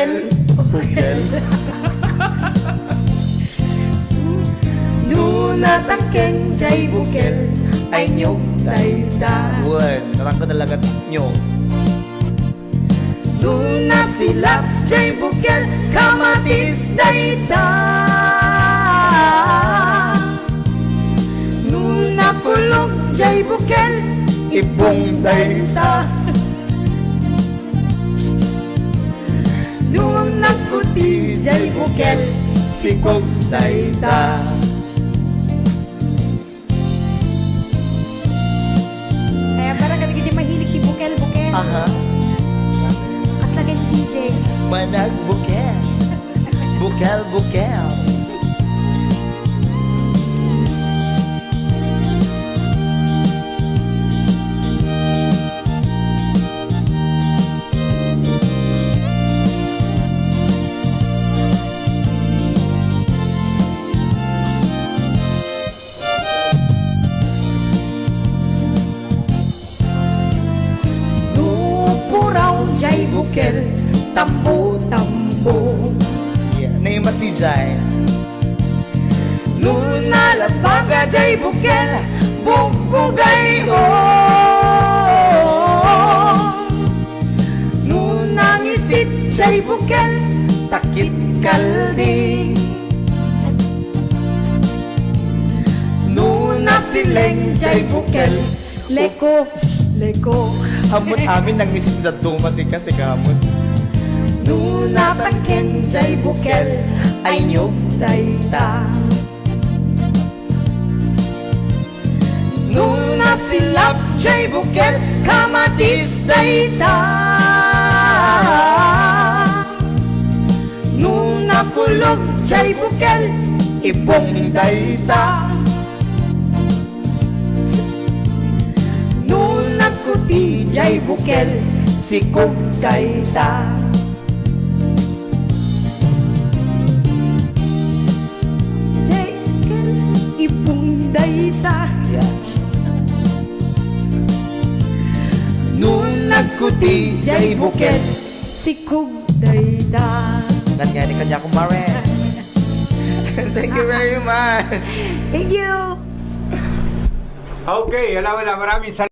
bukel. Nuna takeng jay bukel ay nyog dayta. Word, narang ko talaga nyo. Nuna silap jay bukel kamatis dayta. Nuna kulog jay bukel Ibong dayta. Nung nakuti jay bukel Sikog dayta. Kaya parang kadagay mahilig si bukel-bukel. Aha, At lagay si CJ. manag bukel. Bukel. Nupuraw jay bukel tambo-tambo. Yeah, name mas DJ. Nuna labaga jay bukel bugbugay o. Nuna ngisit jay bukel takit kaldi. Nuna sileng jay bukel leko. Hamot amin nang misit na dumasi kasi kamot. Nuna takeng jay bukel ay nyog dayta. Nuna silap jay bukel kamatis dayta. Nuna kulog jay bukel ibong dayta. Nuna kuti jay bukel sikog dayta. Jay bukel ibong dayta. Yeah. Nuna kuti jay bukel sikog dayta. Nga ni kanya kumare. Thank you very much. Thank you! Okay, alam mo na, maraming salamat.